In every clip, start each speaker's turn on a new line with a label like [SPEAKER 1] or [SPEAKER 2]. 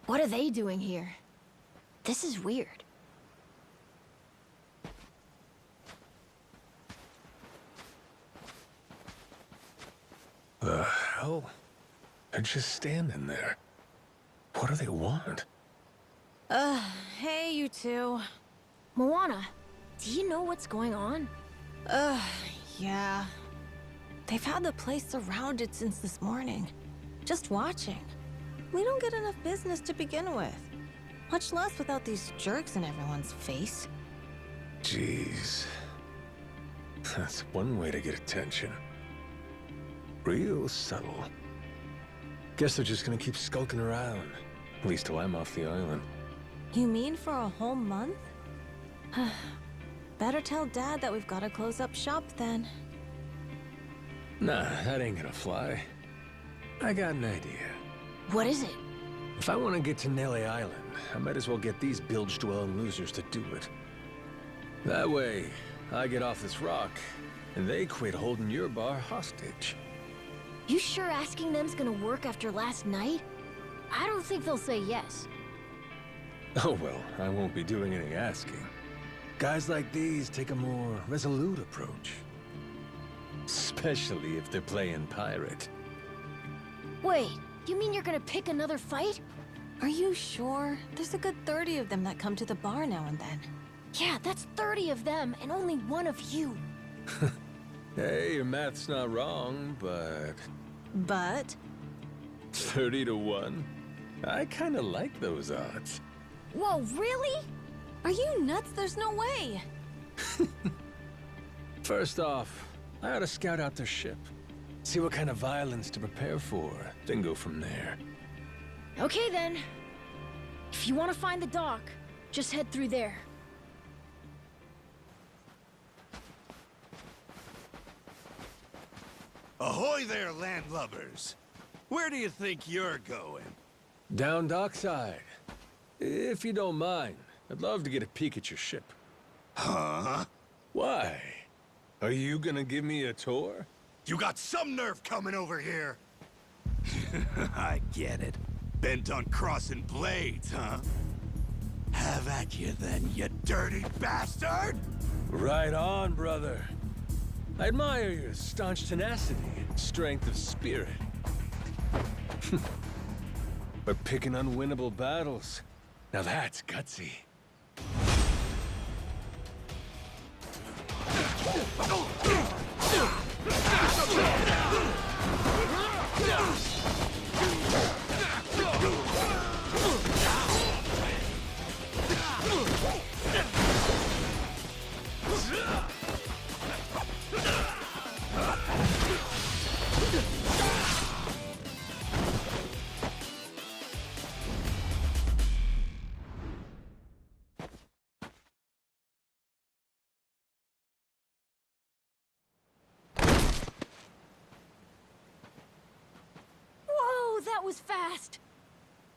[SPEAKER 1] What are they doing here? This is weird.
[SPEAKER 2] The hell? They're just standing there. What do they want?
[SPEAKER 3] Hey, you two.
[SPEAKER 1] Moana, do you know what's going on?
[SPEAKER 3] Yeah. They've had the place surrounded since this morning. Just watching. We don't get enough business to begin with. Much less without these jerks in everyone's face.
[SPEAKER 2] Jeez. That's one way to get attention. Real subtle. Guess they're just gonna keep skulking around. At least till I'm off the island.
[SPEAKER 3] You mean for a whole month? Better tell Dad that we've got to close up shop then.
[SPEAKER 2] Nah, that ain't gonna fly. I got an idea.
[SPEAKER 1] What is it?
[SPEAKER 2] If I want to get to Nelly Island, I might as well get these bilge-dwelling losers to do it. That way, I get off this rock, and they quit holding your bar hostage.
[SPEAKER 1] You sure asking them's gonna work after last night? I don't think they'll say yes.
[SPEAKER 2] Oh well, I won't be doing any asking. Guys like these take a more resolute approach. Especially if they're playing pirate.
[SPEAKER 1] Wait, you mean you're gonna pick another fight?
[SPEAKER 3] Are you sure? There's a good 30 of them that come to the bar now and then.
[SPEAKER 1] Yeah, that's 30 of them and only one of you.
[SPEAKER 2] Hey, your math's not wrong, but...
[SPEAKER 3] But?
[SPEAKER 2] 30 to 1? I kinda like those odds.
[SPEAKER 1] Whoa, really?
[SPEAKER 3] Are you nuts? There's no way.
[SPEAKER 2] First off, I ought to scout out their ship. See what kind of violence to prepare for, then go from there.
[SPEAKER 1] Okay then. If you want to find the dock, just head through there.
[SPEAKER 4] Ahoy there, landlubbers! Where do you think you're going?
[SPEAKER 2] Down dockside. If you don't mind, I'd love to get a peek at your ship.
[SPEAKER 4] Huh?
[SPEAKER 2] Why? Are you gonna give me a tour?
[SPEAKER 4] You got some nerve coming over here! I get it. Bent on crossing blades, huh? Have at you then, you dirty bastard!
[SPEAKER 2] Right on, brother. I admire your staunch tenacity and strength of spirit. But picking unwinnable battles, now that's gutsy.
[SPEAKER 1] Whoa, that was fast.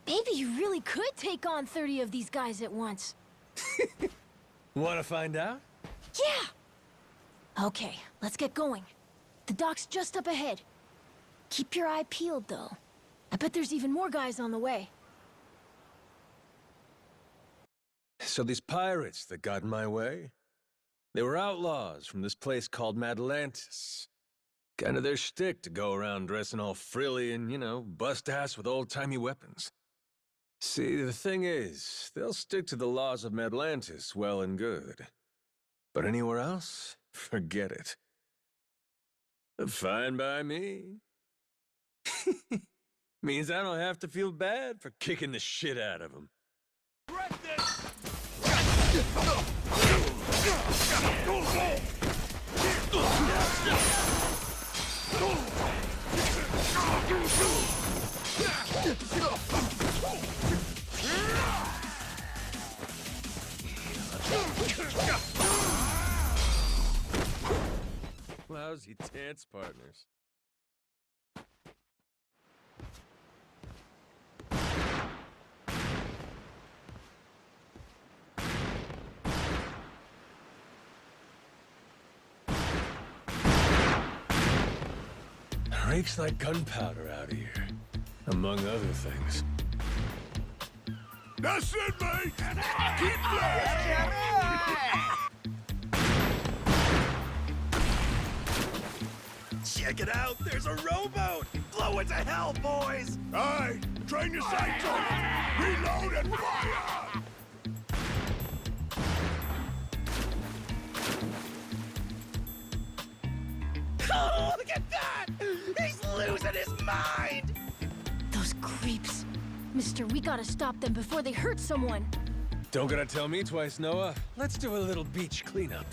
[SPEAKER 1] Maybe you really could take on 30 of these guys at once.
[SPEAKER 2] Wanna find out?
[SPEAKER 1] Yeah! Okay, let's get going. The dock's just up ahead. Keep your eye peeled, though. I bet there's even more guys on the way.
[SPEAKER 2] So these pirates that got in my way, they were outlaws from this place called Madlantis. Kinda their shtick to go around dressing all frilly and, you know, bust ass with old-timey weapons. See, the thing is, they'll stick to the laws of Madlantis well and good. But anywhere else, forget it. Fine by me. Means I don't have to feel bad for kicking the shit out of them. Lousy dance partners. Reeks like gunpowder out here, among other things.
[SPEAKER 4] That's it, mate! Keep flying! Check it out! There's a rowboat! Blow it to hell, boys! Aye! Train your sights on it! Reload and fire! Oh, look at that! He's losing his mind!
[SPEAKER 1] Those creeps. Mister, we gotta stop them before they hurt someone.
[SPEAKER 2] Don't gotta tell me twice, Noah. Let's do a little beach cleanup.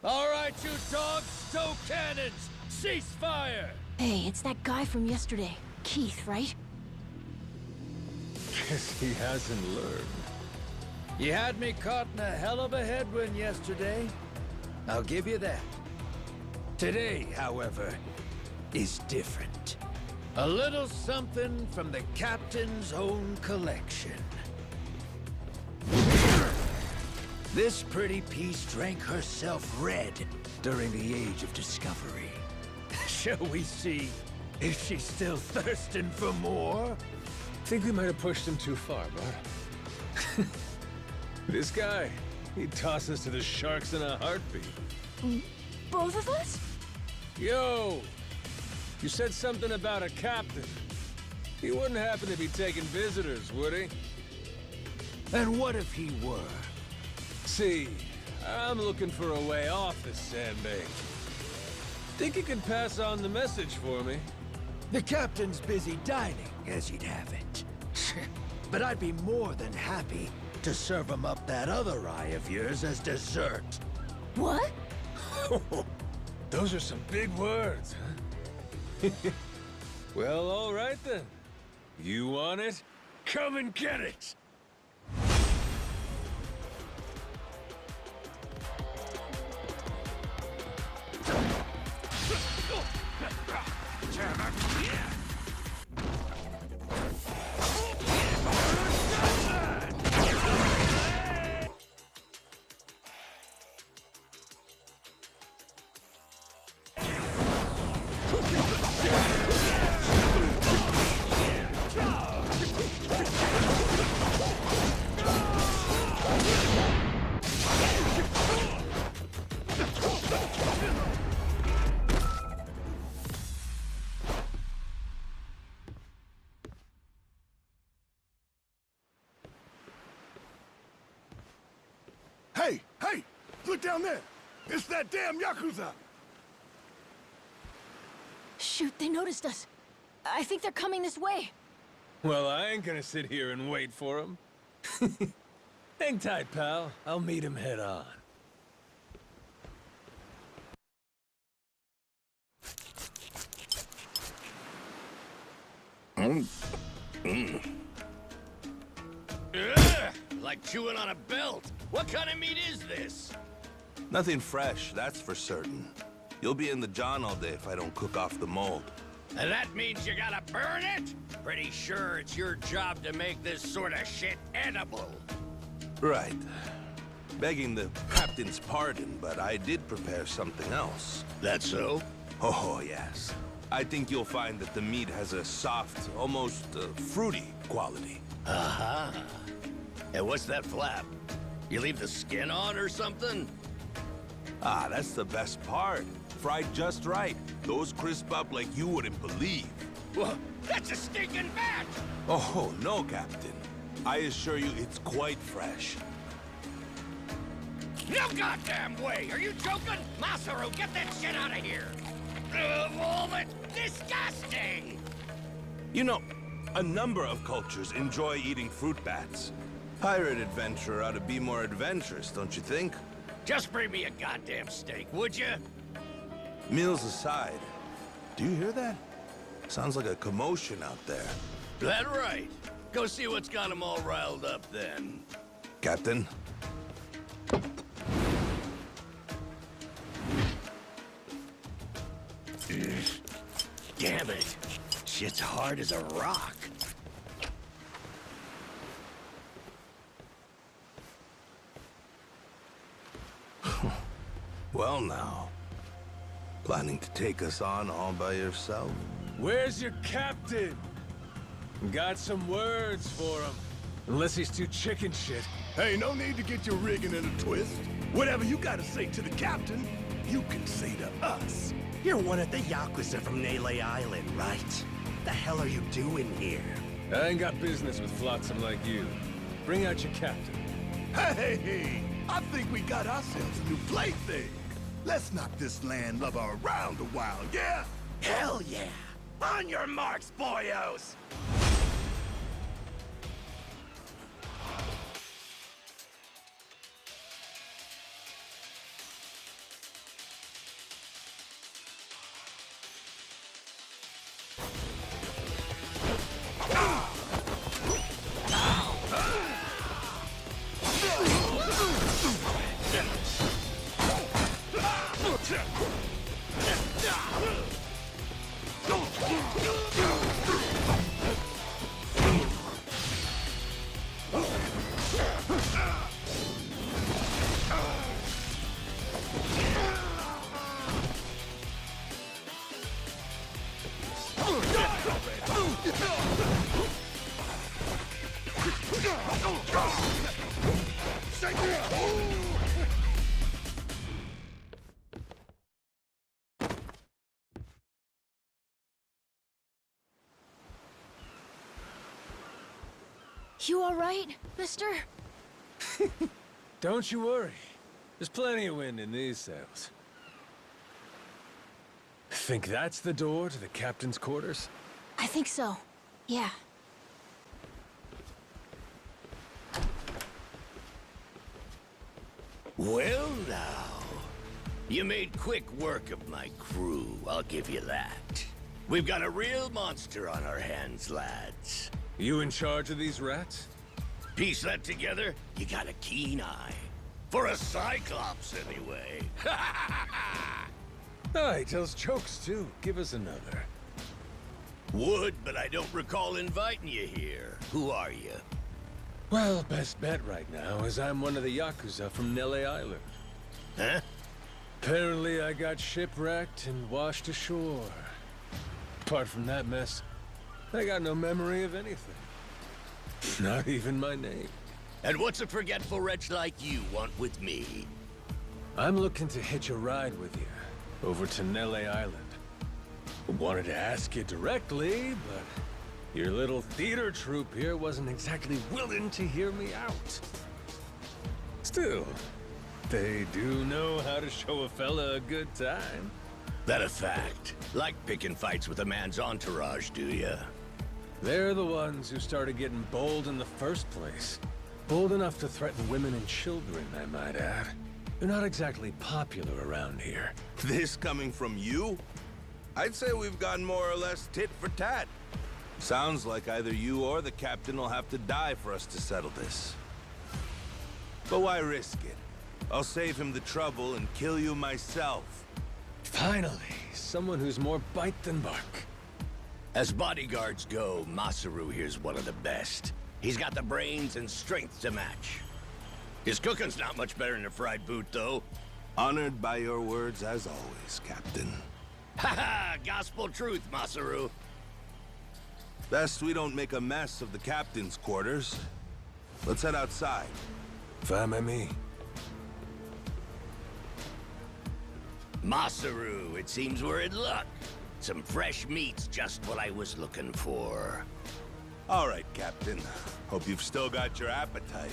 [SPEAKER 2] All right, you dogs, stow cannons! Cease fire!
[SPEAKER 1] Hey, it's that guy from yesterday. Keith, right?
[SPEAKER 2] Guess he hasn't learned.
[SPEAKER 5] You had me caught in a hell of a headwind yesterday. I'll give you that. Today, however, is different. A little something from the captain's own collection. This pretty piece drank herself red during the Age of Discovery. Shall we see if she's still thirsting for more?
[SPEAKER 2] Think we might have pushed him too far, bud. This guy, he'd toss us to the sharks in a heartbeat.
[SPEAKER 1] Both of us?
[SPEAKER 2] Yo! You said something about a captain. He wouldn't happen to be taking visitors, would he?
[SPEAKER 5] And what if he were?
[SPEAKER 2] See, I'm looking for a way off this sandbank. Think you could pass on the message for me?
[SPEAKER 5] The captain's busy dining, as he'd have it. But I'd be more than happy to serve him up that other eye of yours as dessert.
[SPEAKER 1] What?
[SPEAKER 2] Those are some big words, huh? Well, all right then. You want it? Come and get it!
[SPEAKER 4] Hey! Hey! Look down there! It's that damn Yakuza!
[SPEAKER 1] Shoot, they noticed us. I think they're coming this way.
[SPEAKER 2] Well, I ain't gonna sit here and wait for him. Hang tight, pal. I'll meet him head on.
[SPEAKER 6] Ugh, like chewing on a belt. What kind of meat is this?
[SPEAKER 7] Nothing fresh, that's for certain. You'll be in the John all day if I don't cook off the mold.
[SPEAKER 6] And that means you gotta burn it? Pretty sure it's your job to make this sort of shit edible.
[SPEAKER 7] Right. Begging the captain's pardon, but I did prepare something else.
[SPEAKER 6] That so?
[SPEAKER 7] Oh, yes. I think you'll find that the meat has a soft, almost fruity quality.
[SPEAKER 6] Uh-huh. And what's that flap? You leave the skin on or something?
[SPEAKER 7] Ah, that's the best part. Fried just right. Those crisp up like you wouldn't believe.
[SPEAKER 6] Well, that's a stinking bat!
[SPEAKER 7] Oh, no, Captain. I assure you it's quite fresh.
[SPEAKER 6] No goddamn way! Are you joking? Masaru, get that shit out of here! Oh, that's disgusting!
[SPEAKER 7] You know, a number of cultures enjoy eating fruit bats. Pirate adventurer ought to be more adventurous, don't you think?
[SPEAKER 6] Just bring me a goddamn steak, would you?
[SPEAKER 7] Meals aside, do you hear that? Sounds like a commotion out there.
[SPEAKER 6] That right. Go see what's got them all riled up then.
[SPEAKER 7] Captain?
[SPEAKER 6] Damn it. Shit's hard as a rock.
[SPEAKER 7] Well now. Planning to take us on all by yourself?
[SPEAKER 2] Where's your captain? Got some words for him. Unless he's too chicken shit.
[SPEAKER 4] Hey, no need to get your rigging in a twist. Whatever you gotta say to the captain, you can say to us.
[SPEAKER 6] You're one of the Yakuza from Nele Island, right? The hell are you doing here?
[SPEAKER 2] I ain't got business with flotsam like you. Bring out your captain.
[SPEAKER 4] Hey, I think we got ourselves a new plaything. Let's knock this landlubber around a while, yeah?
[SPEAKER 6] Hell yeah! On your marks, boyos!
[SPEAKER 1] You all right, mister?
[SPEAKER 2] Don't you worry. There's plenty of wind in these sails. Think that's the door to the captain's quarters?
[SPEAKER 1] I think so. Yeah.
[SPEAKER 6] Well now, you made quick work of my crew, I'll give you that. We've got a real monster on our hands, lads.
[SPEAKER 2] You in charge of these rats?
[SPEAKER 6] Piece that together, you got a keen eye. For a Cyclops, anyway.
[SPEAKER 2] Oh, he tells jokes too. Give us another.
[SPEAKER 6] Would, but I don't recall inviting you here. Who are you?
[SPEAKER 2] Well, best bet right now is I'm one of the Yakuza from Nele Island.
[SPEAKER 6] Huh?
[SPEAKER 2] Apparently I got shipwrecked and washed ashore. Apart from that mess, I got no memory of anything. Not even my name.
[SPEAKER 6] And what's a forgetful wretch like you want with me?
[SPEAKER 2] I'm looking to hitch a ride with you over to Nele Island. Wanted to ask you directly, but your little theater troupe here wasn't exactly willing to hear me out. Still, they do know how to show a fella a good time.
[SPEAKER 6] That a fact? Like picking fights with a man's entourage, do ya?
[SPEAKER 2] They're the ones who started getting bold in the first place. Bold enough to threaten women and children, I might add. They're not exactly popular around here.
[SPEAKER 7] This coming from you? I'd say we've gone more or less tit for tat. Sounds like either you or the captain will have to die for us to settle this. But why risk it? I'll save him the trouble and kill you myself.
[SPEAKER 2] Finally, someone who's more bite than bark.
[SPEAKER 6] As bodyguards go, Masaru here's one of the best. He's got the brains and strength to match. His cooking's not much better than a fried boot, though.
[SPEAKER 7] Honored by your words as always, Captain.
[SPEAKER 6] Haha, gospel truth, Masaru.
[SPEAKER 7] Best we don't make a mess of the captain's quarters. Let's head outside.
[SPEAKER 2] Fine by me.
[SPEAKER 6] Masaru, it seems we're in luck. Some fresh meat's just what I was looking for.
[SPEAKER 7] All right, Captain. Hope you've still got your appetite.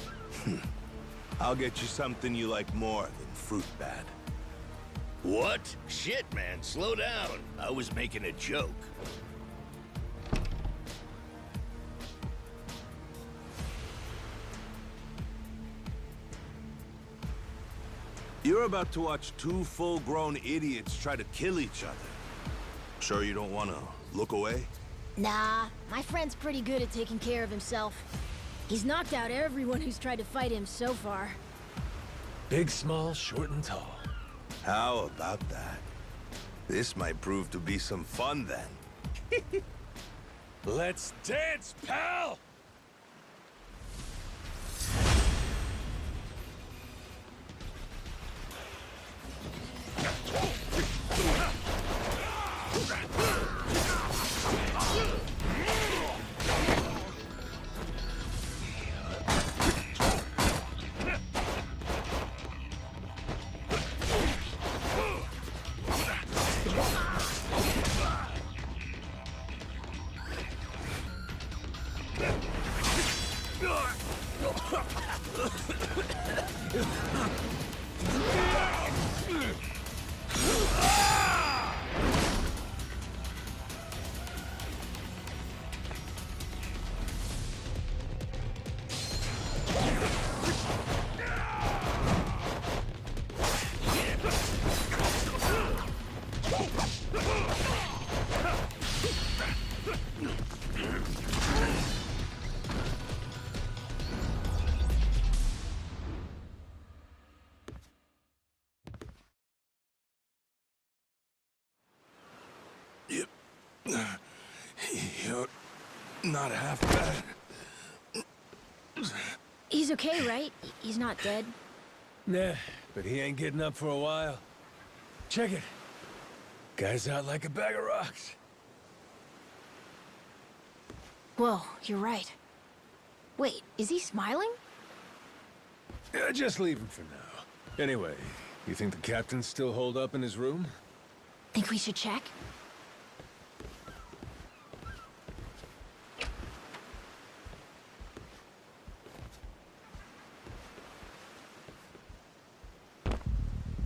[SPEAKER 7] I'll get you something you like more than fruit bat.
[SPEAKER 6] What? Shit, man, slow down. I was making a joke.
[SPEAKER 7] You're about to watch two full-grown idiots try to kill each other. Sure you don't want to look away?
[SPEAKER 1] Nah, my friend's pretty good at taking care of himself. He's knocked out everyone who's tried to fight him so far.
[SPEAKER 2] Big, small, short, and tall.
[SPEAKER 7] How about that? This might prove to be some fun then.
[SPEAKER 2] Let's dance, pal!
[SPEAKER 7] Not half bad.
[SPEAKER 1] He's okay, right? He's not dead?
[SPEAKER 2] Nah, but he ain't getting up for a while. Check it. Guy's out like a bag of rocks.
[SPEAKER 1] Whoa, you're right. Wait, is he smiling?
[SPEAKER 2] Yeah, just leave him for now. Anyway, you think the captain's still holed up in his room?
[SPEAKER 1] Think we should check?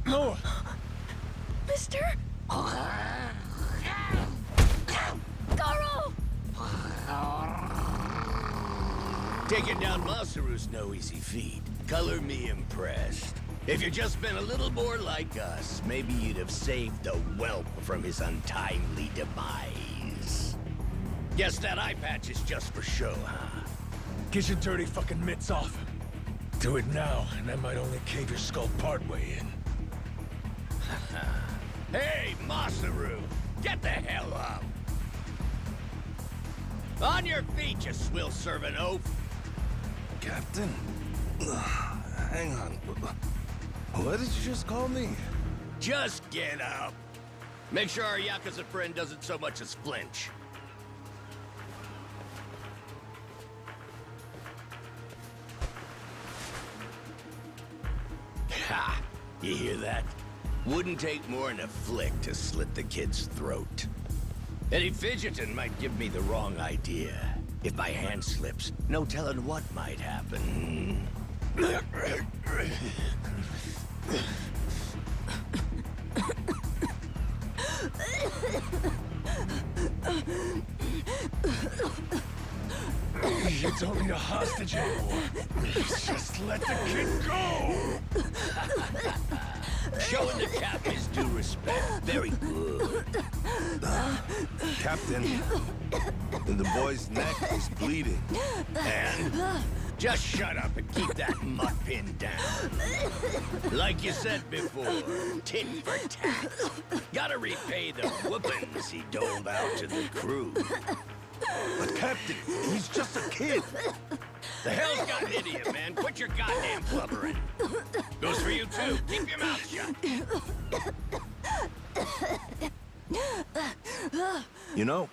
[SPEAKER 2] No!
[SPEAKER 1] Mister? Garo!
[SPEAKER 6] Taking down Masaru's no easy feat. Color me impressed. If you'd just been a little more like us, maybe you'd have saved the whelp from his untimely demise. Guess that eye patch is just for show, huh?
[SPEAKER 2] Get your dirty fucking mitts off him. Do it now, and I might only cave your skull partway in.
[SPEAKER 6] Hey, Masaru! Get the hell up! On your feet, you swill-serving oaf!
[SPEAKER 7] Captain? Hang on. What did you just call me?
[SPEAKER 6] Just get up! Make sure our Yakuza friend doesn't so much as flinch. Ha! You hear that? Wouldn't take more than a flick to slit the kid's throat. Any fidgeting might give me the wrong idea. If my hand slips, no telling what might happen.
[SPEAKER 2] You don't need a hostage anymore. Just let the kid go!
[SPEAKER 6] Showing the cap his due respect. Very good.
[SPEAKER 7] Captain, the boy's neck is bleeding.
[SPEAKER 6] And just shut up and keep that mutt pinned down. Like you said before, tit for tat. Gotta repay the whoopings he doled out to the crew.
[SPEAKER 7] But Captain, he's just a kid.
[SPEAKER 6] The hell's gotten into you, man? Quit your goddamn blubbering. Goes for you, too. Keep your mouth shut.
[SPEAKER 7] You know,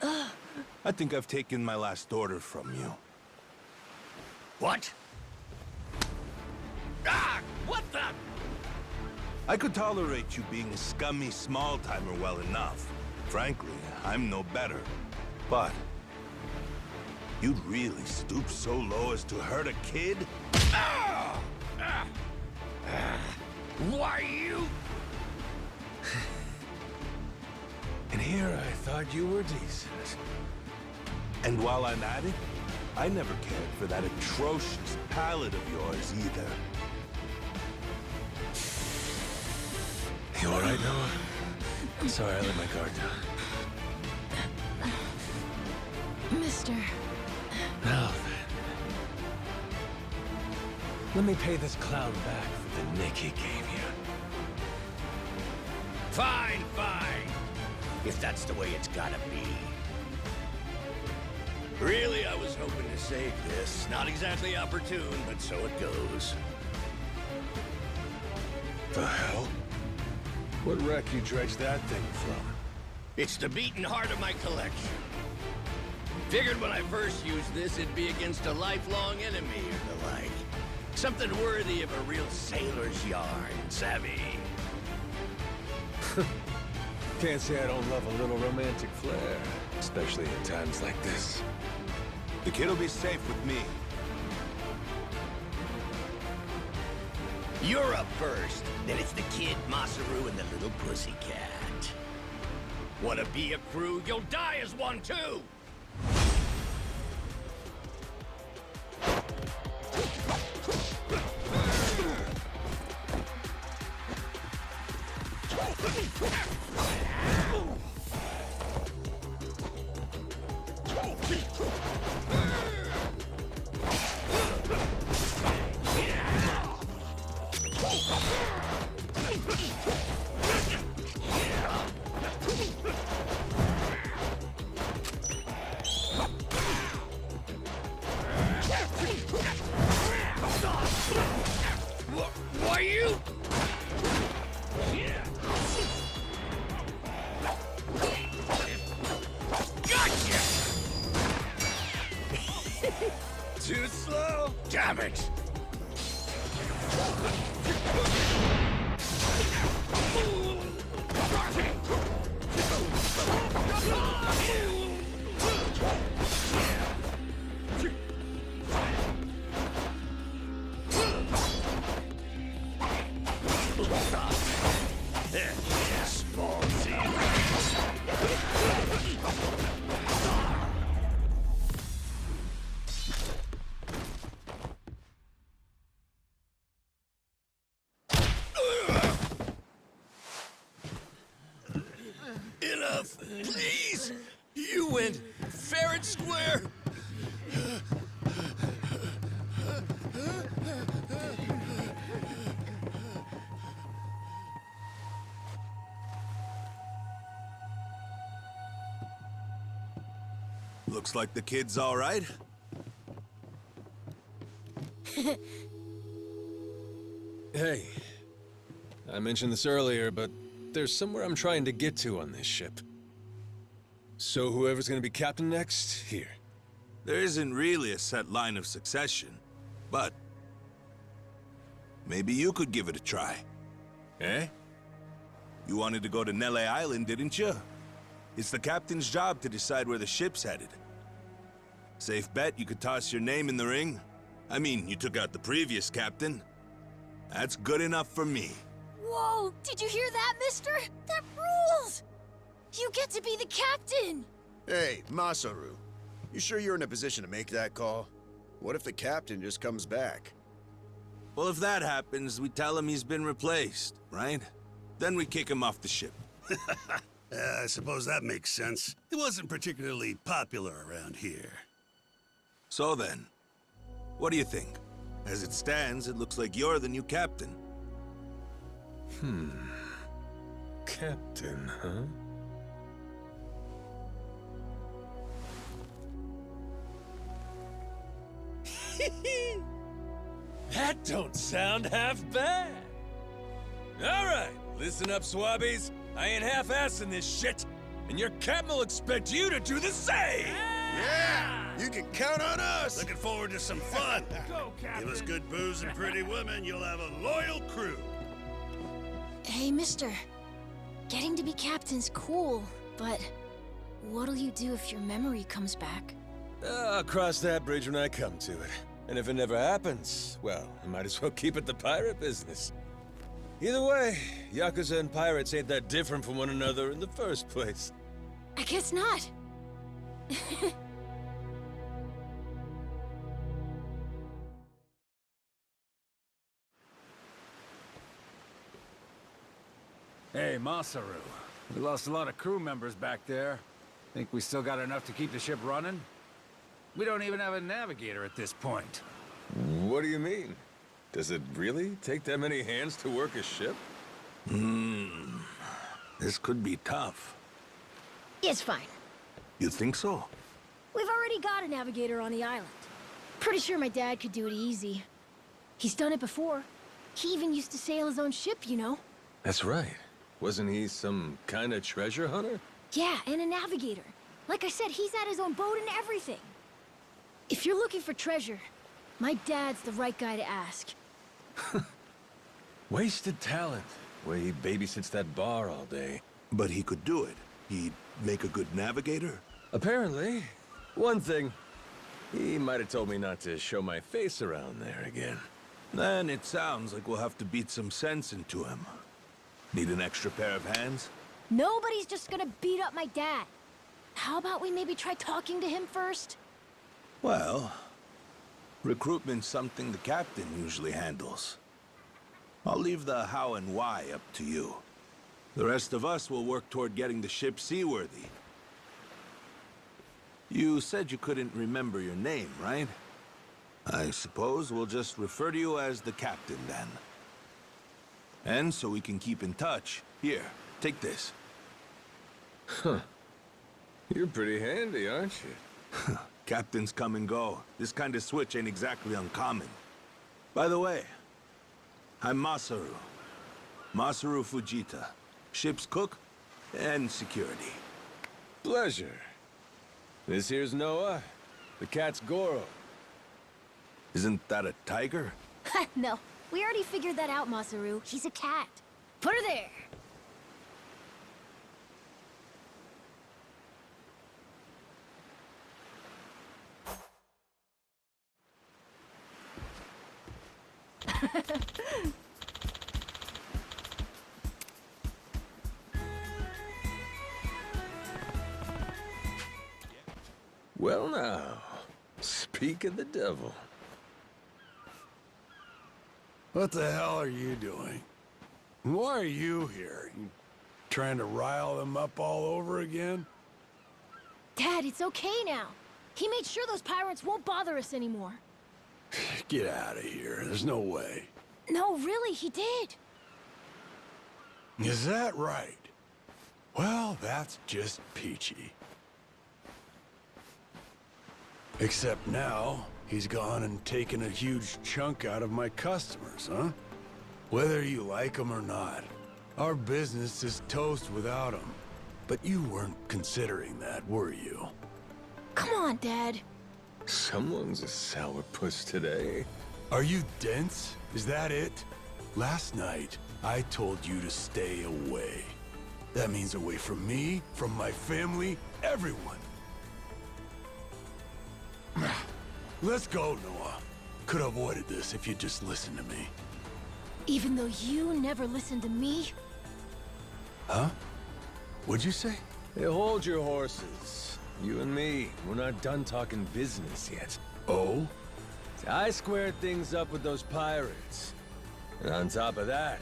[SPEAKER 7] I think I've taken my last order from you.
[SPEAKER 6] What? Ah! What the?
[SPEAKER 7] I could tolerate you being a scummy small-timer well enough. Frankly, I'm no better. But you'd really stoop so low as to hurt a kid?
[SPEAKER 6] Why you?
[SPEAKER 2] And here I thought you were decent.
[SPEAKER 7] And while I'm at it, I never cared for that atrocious palate of yours either.
[SPEAKER 2] You all right, Noah? Sorry, I let my guard down.
[SPEAKER 1] Mister.
[SPEAKER 2] Now then. Let me pay this clown back for the nick he gave you.
[SPEAKER 6] Fine, fine. If that's the way it's gotta be. Really, I was hoping to save this. Not exactly opportune, but so it goes.
[SPEAKER 2] The hell? What wreck you dredged that thing from?
[SPEAKER 6] It's the beating heart of my collection. Figured when I first used this, it'd be against a lifelong enemy or the like. Something worthy of a real sailor's yarn, savvy?
[SPEAKER 2] Can't say I don't love a little romantic flair, especially in times like this.
[SPEAKER 7] The kid'll be safe with me.
[SPEAKER 6] You're up first. Then it's the kid, Masaru, and the little pussycat. Wanna be a crew? You'll die as one, too!
[SPEAKER 5] Are you? Gotcha!
[SPEAKER 6] Too slow?
[SPEAKER 5] Damn it!
[SPEAKER 6] Enough, please! You went fair and square!
[SPEAKER 7] Looks like the kid's all right.
[SPEAKER 2] Hey, I mentioned this earlier, but there's somewhere I'm trying to get to on this ship. So whoever's gonna be captain next, here.
[SPEAKER 7] There isn't really a set line of succession, but maybe you could give it a try.
[SPEAKER 2] Eh?
[SPEAKER 7] You wanted to go to Nele Island, didn't you? It's the captain's job to decide where the ship's headed. Safe bet you could toss your name in the ring. I mean, you took out the previous captain. That's good enough for me.
[SPEAKER 1] Whoa, did you hear that, mister? That rules! You get to be the captain!
[SPEAKER 8] Hey, Masaru. You sure you're in a position to make that call? What if the captain just comes back?
[SPEAKER 7] Well, if that happens, we tell him he's been replaced, right? Then we kick him off the ship.
[SPEAKER 4] I suppose that makes sense. He wasn't particularly popular around here.
[SPEAKER 7] So then, what do you think? As it stands, it looks like you're the new captain.
[SPEAKER 2] Captain, huh?
[SPEAKER 5] That don't sound half bad.
[SPEAKER 2] All right, listen up, swabbies. I ain't half-assing this shit, and your captain will expect you to do the same!
[SPEAKER 8] Yeah! You can count on us!
[SPEAKER 4] Looking forward to some fun.
[SPEAKER 5] Go, Captain.
[SPEAKER 4] Give us good booze and pretty women, you'll have a loyal crew.
[SPEAKER 1] Hey, mister. Getting to be captain's cool, but what'll you do if your memory comes back?
[SPEAKER 2] I'll cross that bridge when I come to it. And if it never happens, well, I might as well keep it the pirate business. Either way, Yakuza and pirates ain't that different from one another in the first place.
[SPEAKER 1] I guess not.
[SPEAKER 5] Hey, Masaru. We lost a lot of crew members back there. Think we still got enough to keep the ship running? We don't even have a navigator at this point.
[SPEAKER 2] What do you mean? Does it really take that many hands to work a ship?
[SPEAKER 7] This could be tough.
[SPEAKER 1] It's fine.
[SPEAKER 7] You think so?
[SPEAKER 1] We've already got a navigator on the island. Pretty sure my dad could do it easy. He's done it before. He even used to sail his own ship, you know?
[SPEAKER 2] That's right. Wasn't he some kind of treasure hunter?
[SPEAKER 1] Yeah, and a navigator. Like I said, he's had his own boat and everything. If you're looking for treasure, my dad's the right guy to ask.
[SPEAKER 2] Wasted talent. Way he babysits that bar all day.
[SPEAKER 7] But he could do it. He'd make a good navigator.
[SPEAKER 2] Apparently. One thing. He might have told me not to show my face around there again.
[SPEAKER 7] Then it sounds like we'll have to beat some sense into him. Need an extra pair of hands?
[SPEAKER 1] Nobody's just gonna beat up my dad. How about we maybe try talking to him first?
[SPEAKER 7] Well, recruitment's something the captain usually handles. I'll leave the how and why up to you. The rest of us will work toward getting the ship seaworthy. You said you couldn't remember your name, right? I suppose we'll just refer to you as the captain then. And so we can keep in touch, here, take this.
[SPEAKER 2] You're pretty handy, aren't you?
[SPEAKER 7] Captains come and go. This kind of switch ain't exactly uncommon. By the way, I'm Masaru. Masaru Fujita. Ship's cook and security.
[SPEAKER 2] Pleasure. This here's Noah. The cat's Goro.
[SPEAKER 7] Isn't that a tiger?
[SPEAKER 1] No, we already figured that out, Masaru. He's a cat. Put her there.
[SPEAKER 2] Well now, speak of the devil.
[SPEAKER 9] What the hell are you doing? Why are you here? You trying to rile them up all over again?
[SPEAKER 1] Dad, it's okay now. He made sure those pirates won't bother us anymore.
[SPEAKER 9] Get out of here. There's no way.
[SPEAKER 1] No, really, he did.
[SPEAKER 9] Is that right? Well, that's just peachy. Except now, he's gone and taken a huge chunk out of my customers, huh? Whether you like them or not, our business is toast without him. But you weren't considering that, were you?
[SPEAKER 1] Come on, Dad.
[SPEAKER 2] Someone's a sourpuss today.
[SPEAKER 9] Are you dense? Is that it? Last night, I told you to stay away. That means away from me, from my family, everyone. Let's go, Noah. Could have avoided this if you'd just listened to me.
[SPEAKER 1] Even though you never listened to me?
[SPEAKER 9] Huh? What'd you say?
[SPEAKER 2] Hey, hold your horses. You and me, we're not done talking business yet.
[SPEAKER 9] Oh?
[SPEAKER 2] I squared things up with those pirates. And on top of that,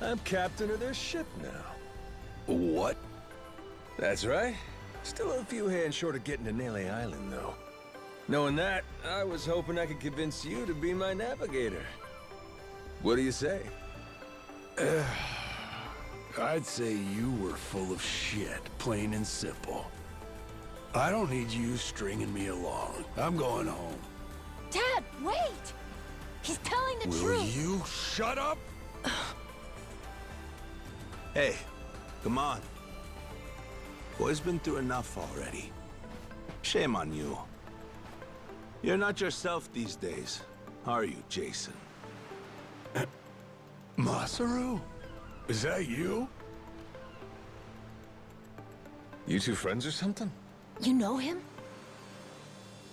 [SPEAKER 2] I'm captain of their ship now.
[SPEAKER 9] What?
[SPEAKER 2] That's right. Still a few hands short of getting to Nele Island, though. Knowing that, I was hoping I could convince you to be my navigator. What do you say?
[SPEAKER 9] I'd say you were full of shit, plain and simple. I don't need you stringing me along. I'm going home.
[SPEAKER 1] Dad, wait! He's telling the
[SPEAKER 9] Will
[SPEAKER 1] truth.
[SPEAKER 9] you shut up?
[SPEAKER 7] Hey, come on. Boy's been through enough already. Shame on you. You're not yourself these days, are you, Jason?
[SPEAKER 9] Masaru? Is that you?
[SPEAKER 2] You two friends or something?
[SPEAKER 1] You know him?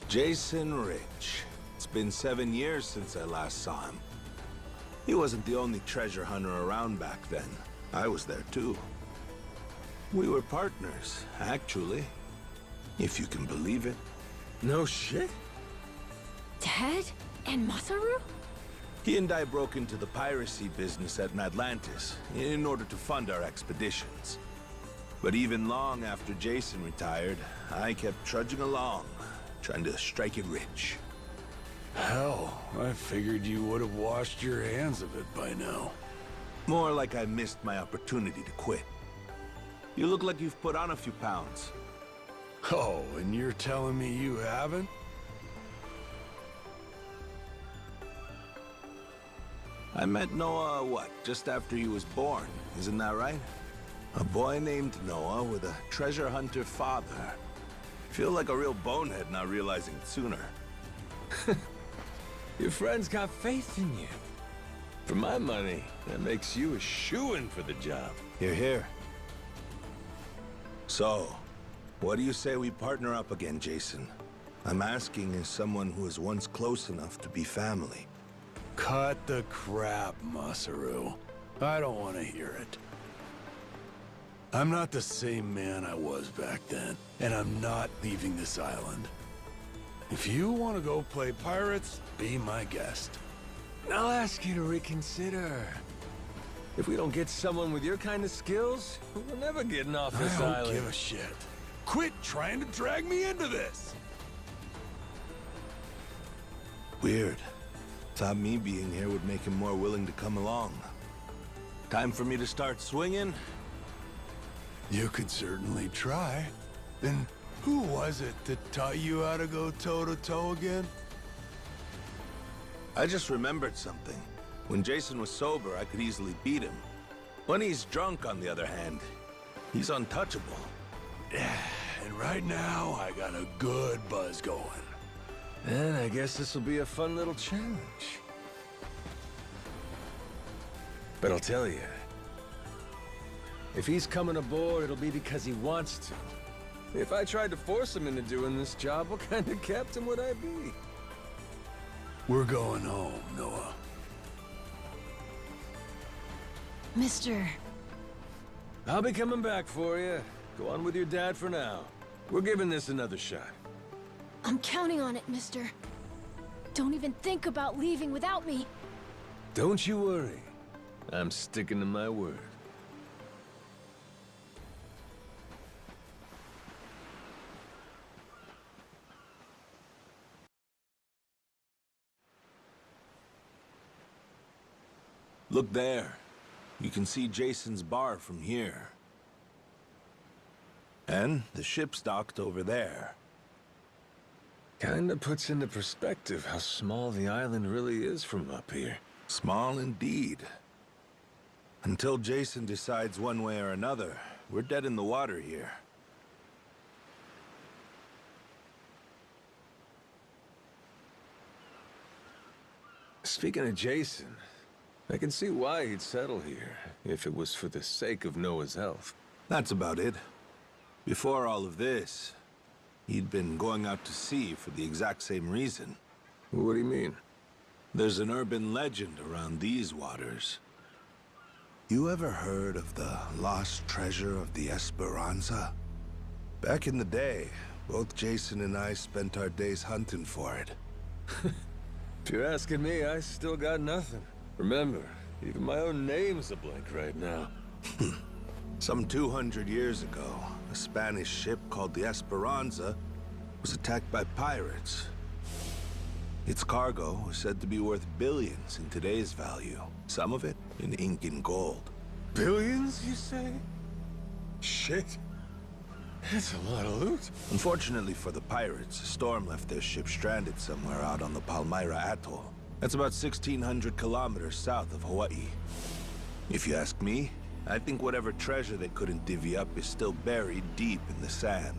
[SPEAKER 7] Jason Rich. It's been 7 years since I last saw him. He wasn't the only treasure hunter around back then. I was there too. We were partners, actually. If you can believe it.
[SPEAKER 2] No shit?
[SPEAKER 1] Dad? And Masaru?
[SPEAKER 7] He and I broke into the piracy business at Atlantis in order to fund our expeditions. But even long after Jason retired, I kept trudging along, trying to strike it rich.
[SPEAKER 9] Hell, I figured you would have washed your hands of it by now.
[SPEAKER 7] More like I missed my opportunity to quit. You look like you've put on a few pounds.
[SPEAKER 9] Oh, and you're telling me you haven't?
[SPEAKER 7] I met Noah, what, just after he was born, isn't that right? A boy named Noah with a treasure hunter father. Feel like a real bonehead not realizing it sooner.
[SPEAKER 2] Your friends got faith in you. For my money, that makes you a shoo-in for the job.
[SPEAKER 7] You're here. So, what do you say we partner up again, Jason? I'm asking as someone who was once close enough to be family.
[SPEAKER 9] Cut the crap, Masaru. I don't want to hear it. I'm not the same man I was back then, and I'm not leaving this island. If you want to go play pirates, be my guest.
[SPEAKER 2] I'll ask you to reconsider. If we don't get someone with your kind of skills, we're never getting off this
[SPEAKER 9] I don't
[SPEAKER 2] island.
[SPEAKER 9] give a shit. Quit trying to drag me into this!
[SPEAKER 7] Weird. Thought me being here would make him more willing to come along. Time for me to start swinging?
[SPEAKER 9] You could certainly try. And who was it that taught you how to go toe-to-toe again?
[SPEAKER 7] I just remembered something. When Jason was sober, I could easily beat him. When he's drunk, on the other hand, he's untouchable.
[SPEAKER 9] And right now, I got a good buzz going.
[SPEAKER 2] And I guess this will be a fun little challenge. But I'll tell you, if he's coming aboard, it'll be because he wants to. If I tried to force him into doing this job, what kind of captain would I be?
[SPEAKER 9] We're going home, Noah.
[SPEAKER 1] Mister,
[SPEAKER 2] I'll be coming back for you. Go on with your dad for now. We're giving this another shot.
[SPEAKER 1] I'm counting on it, mister. Don't even think about leaving without me.
[SPEAKER 2] Don't you worry. I'm sticking to my word.
[SPEAKER 7] Look there. You can see Jason's bar from here. And the ship's docked over there.
[SPEAKER 2] Kinda puts into perspective how small the island really is from up here.
[SPEAKER 7] Small indeed. Until Jason decides one way or another, we're dead in the water here.
[SPEAKER 2] Speaking of Jason, I can see why he'd settle here, if it was for the sake of Noah's health.
[SPEAKER 7] That's about it. Before all of this, he'd been going out to sea for the exact same reason.
[SPEAKER 2] What do you mean?
[SPEAKER 7] There's an urban legend around these waters. You ever heard of the lost treasure of the Esperanza? Back in the day, both Jason and I spent our days hunting for it.
[SPEAKER 2] If you're asking me, I still got nothing. Remember, even my own name's a blank right now.
[SPEAKER 7] Some 200 years ago, a Spanish ship called the Esperanza was attacked by pirates. Its cargo was said to be worth billions in today's value, some of it in ink and gold.
[SPEAKER 2] Billions, you say? Shit. That's a lot of loot.
[SPEAKER 7] Unfortunately for the pirates, a storm left their ship stranded somewhere out on the Palmyra Atoll. That's about 1,600 kilometers south of Hawaii. If you ask me, I think whatever treasure they couldn't divvy up is still buried deep in the sand.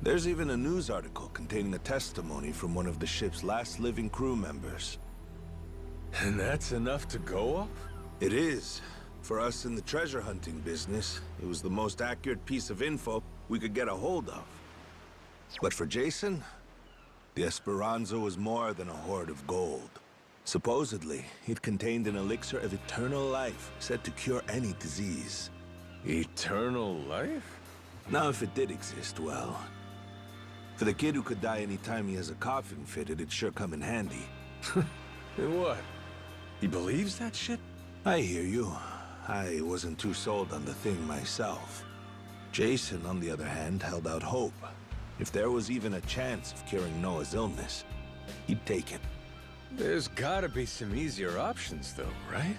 [SPEAKER 7] There's even a news article containing a testimony from one of the ship's last living crew members.
[SPEAKER 2] And that's enough to go off?
[SPEAKER 7] It is. For us in the treasure hunting business, it was the most accurate piece of info we could get a hold of. But for Jason, the Esperanza was more than a hoard of gold. Supposedly, it contained an elixir of eternal life, said to cure any disease.
[SPEAKER 2] Eternal life?
[SPEAKER 7] Now, if it did exist, well... For the kid who could die any time he has a coffin fitted, it'd sure come in handy.
[SPEAKER 2] And what? He believes that shit?
[SPEAKER 7] I hear you. I wasn't too sold on the thing myself. Jason, on the other hand, held out hope. If there was even a chance of curing Noah's illness, he'd take it.
[SPEAKER 2] There's gotta be some easier options, though, right?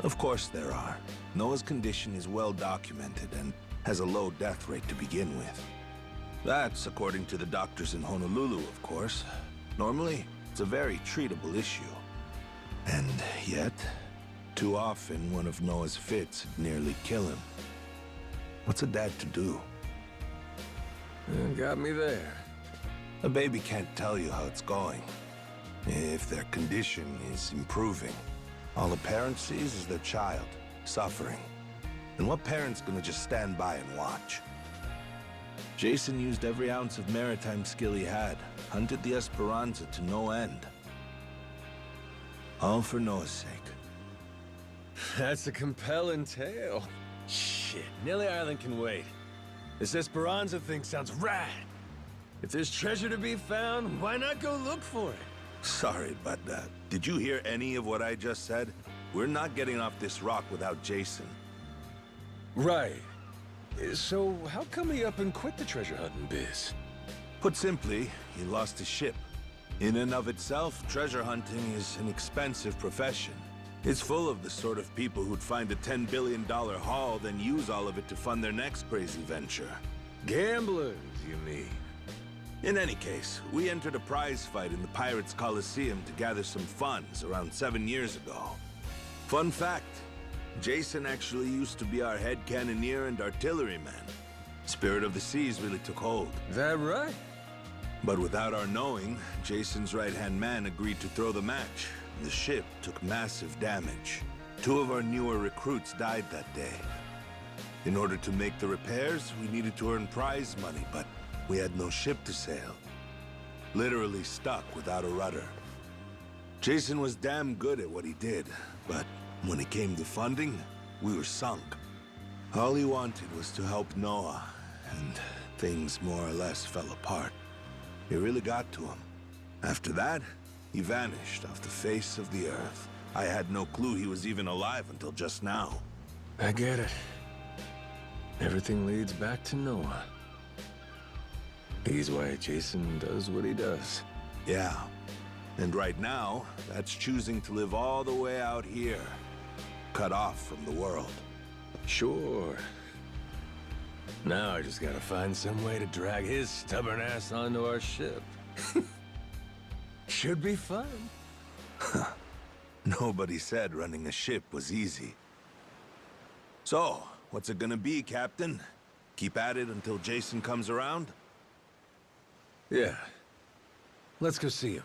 [SPEAKER 7] Of course there are. Noah's condition is well documented and has a low death rate to begin with. That's according to the doctors in Honolulu, of course. Normally, it's a very treatable issue. And yet, too often one of Noah's fits would nearly kill him. What's a dad to do?
[SPEAKER 2] Got me there.
[SPEAKER 7] A baby can't tell you how it's going. If their condition is improving, all a parent sees is their child suffering. And what parent's gonna just stand by and watch? Jason used every ounce of maritime skill he had, hunted the Esperanza to no end. All for Noah's sake.
[SPEAKER 2] That's a compelling tale. Shit, Nelly Island can wait. This Esperanza thing sounds rad. If there's treasure to be found, why not go look for it?
[SPEAKER 7] Sorry, but did you hear any of what I just said? We're not getting off this rock without Jason.
[SPEAKER 2] Right. So how come he up and quit the treasure hunting biz?
[SPEAKER 7] Put simply, he lost his ship. In and of itself, treasure hunting is an expensive profession. It's full of the sort of people who'd find a $10 billion haul, then use all of it to fund their next crazy venture.
[SPEAKER 2] Gamblers, you mean?
[SPEAKER 7] In any case, we entered a prize fight in the Pirates Coliseum to gather some funds around 7 years ago. Fun fact, Jason actually used to be our head cannoneer and artilleryman. Spirit of the Seas really took hold.
[SPEAKER 2] That right?
[SPEAKER 7] But without our knowing, Jason's right-hand man agreed to throw the match. The ship took massive damage. 2 of our newer recruits died that day. In order to make the repairs, we needed to earn prize money, but we had no ship to sail. Literally stuck without a rudder. Jason was damn good at what he did, but when it came to funding, we were sunk. All he wanted was to help Noah, and things more or less fell apart. It really got to him. After that, he vanished off the face of the earth. I had no clue he was even alive until just now.
[SPEAKER 2] I get it. Everything leads back to Noah. He's why Jason does what he does.
[SPEAKER 7] Yeah. And right now, that's choosing to live all the way out here, cut off from the world.
[SPEAKER 2] Sure. Now I just gotta find some way to drag his stubborn ass onto our ship. Should be fun.
[SPEAKER 7] Nobody said running a ship was easy. So, what's it gonna be, Captain? Keep at it until Jason comes around?
[SPEAKER 2] Yeah. Let's go see him.